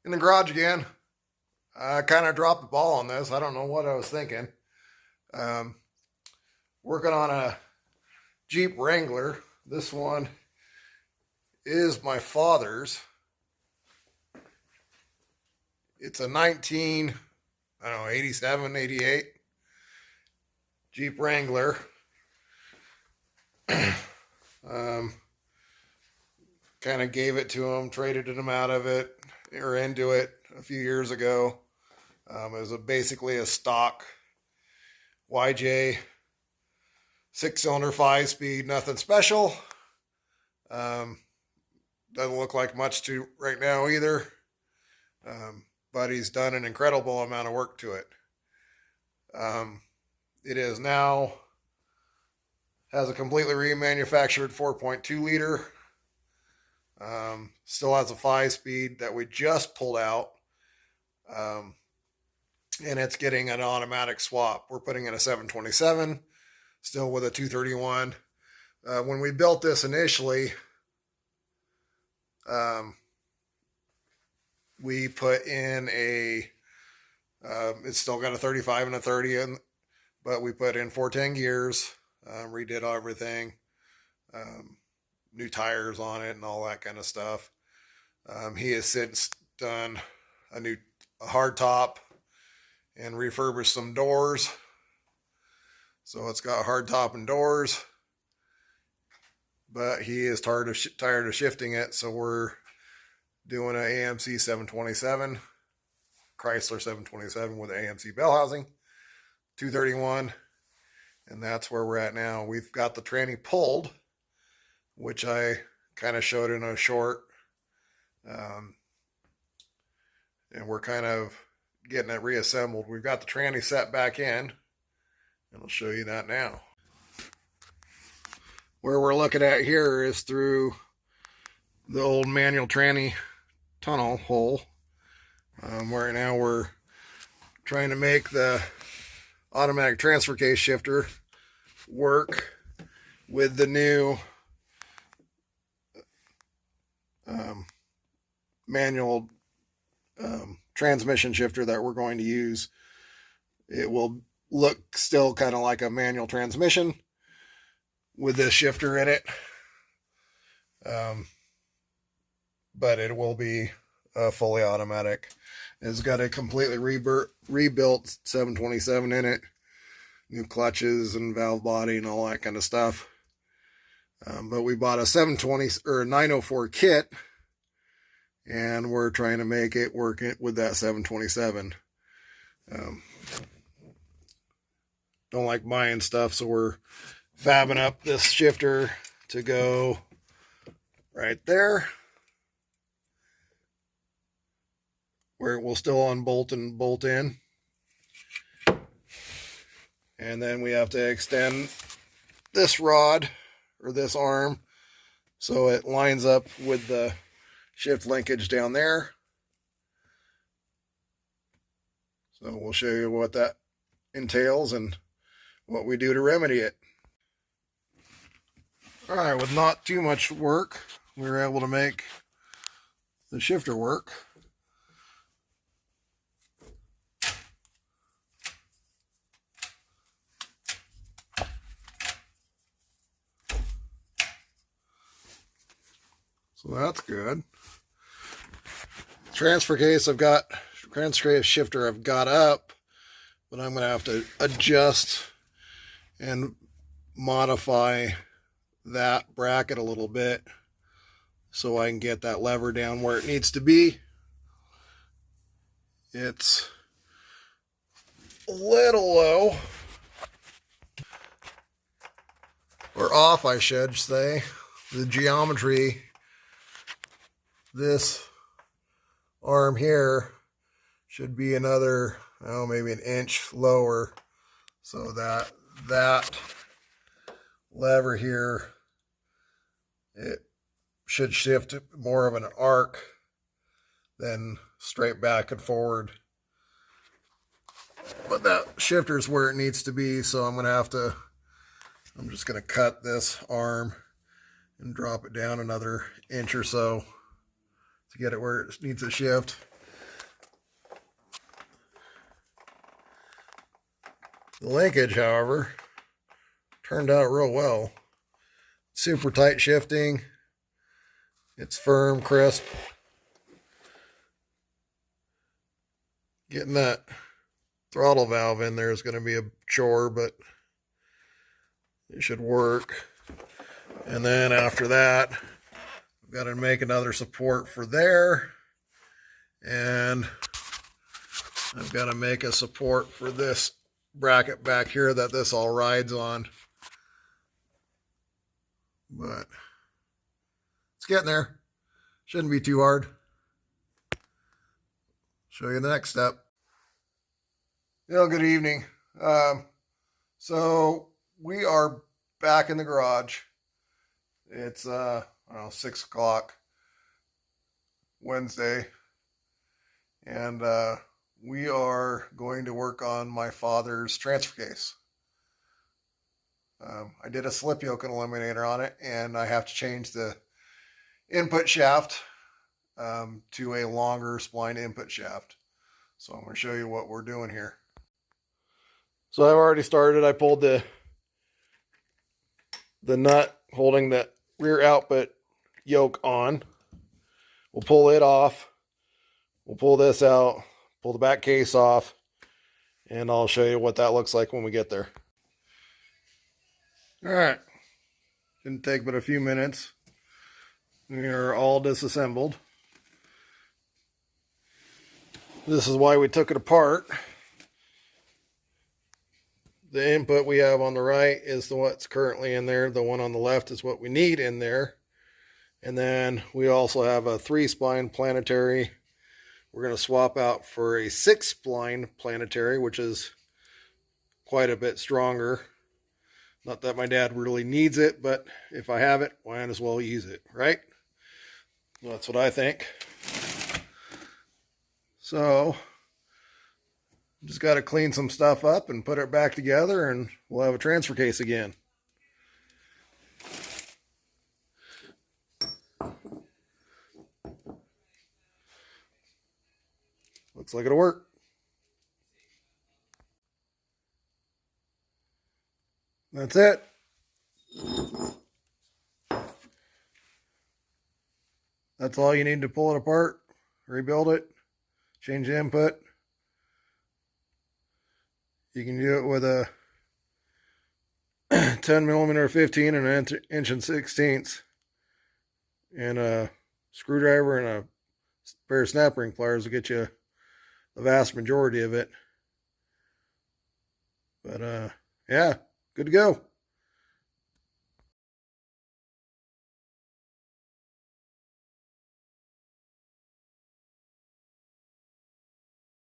In the garage again. I kind of dropped the ball on this. I don't know what I was thinking. Um, Working on a Jeep Wrangler. This one is my father's. It's a 19, I don't know, 87, 88 Jeep Wrangler. um, Kind of gave it to him, traded him out of it or into it a few years ago. It was basically a stock YJ 6-cylinder 5-speed, nothing special. Doesn't look like much to right now either. But he's done an incredible amount of work to it. It is now has a completely remanufactured 4.2 liter. Still has a 5-speed that we just pulled out. And it's getting an automatic swap. We're putting in a 727, still with a 231. When we built this initially, we put in it's still got a 35 and a 30 in, but we put in 410 gears, redid everything, new tires on it and all that kind of stuff. He has since done a hard top and refurbished some doors. So it's got hard top and doors, but he is tired of shifting it. So we're doing an AMC 727, Chrysler 727 with AMC bell housing, 231. And that's where we're at now. We've got the tranny pulled, which I kind of showed in a short. And we're kind of getting it reassembled. We've got the tranny set back in, and I'll show you that now. Where we're looking at here is through the old manual tranny tunnel hole. Right now we're trying to make the automatic transfer case shifter work with the new manual transmission shifter that we're going to use. It will look still kind of like a manual transmission with this shifter in it, but it will be fully automatic. It's got a completely rebuilt 727 in it, new clutches and valve body and all that kind of stuff. But we bought a 720 or 904 kit, and we're trying to make it work with that 727. Don't like buying stuff, so we're fabbing up this shifter to go right there, where it will still unbolt and bolt in. And then we have to extend this rod or this arm so it lines up with the shift linkage down there. So we'll show you what that entails and what we do to remedy it. All right, with not too much work, we were able to make the shifter work. So that's good. Transfer case shifter I've got up, but I'm going to have to adjust and modify that bracket a little bit so I can get that lever down where it needs to be. It's a little low, or off I should say. The geometry, this arm here should be another, maybe an inch lower, so that lever here, it should shift more of an arc than straight back and forward. But that shifter's where it needs to be, so I'm just gonna cut this arm and drop it down another inch or so to get it where it needs to shift. The linkage, however, turned out real well. Super tight shifting. It's firm, crisp. Getting that throttle valve in there is going to be a chore, but it should work. And then after that, I've got to make another support for there. And I've got to make a support for this bracket back here that this all rides on. But it's getting there. Shouldn't be too hard. Show you the next step. Good evening. So we are back in the garage. It's 6 o'clock Wednesday, and we are going to work on my father's transfer case. I did a slip yoke and eliminator on it, and I have to change the input shaft to a longer spline input shaft. So I'm going to show you what we're doing here. So I've already started. I pulled the nut holding the rear output yoke on. We'll pull it off. We'll pull this out, pull the back case off, and I'll show you what that looks like when we get there. All right. Didn't take but a few minutes. We are all disassembled. This is why we took it apart. The input we have on the right is what's currently in there. The one on the left is what we need in there. And then we also have a 3-spline planetary. We're going to swap out for a 6-spline planetary, which is quite a bit stronger. Not that my dad really needs it, but if I have it, why not as well use it, right? Well, that's what I think. So just got to clean some stuff up and put it back together, and we'll have a transfer case again. Looks like it'll work. That's it. That's all you need to pull it apart, rebuild it, change the input. You can do it with a 10mm 15 and an inch and 16ths, and a screwdriver and a pair of snap ring pliers will get you the vast majority of it. But yeah, good to go.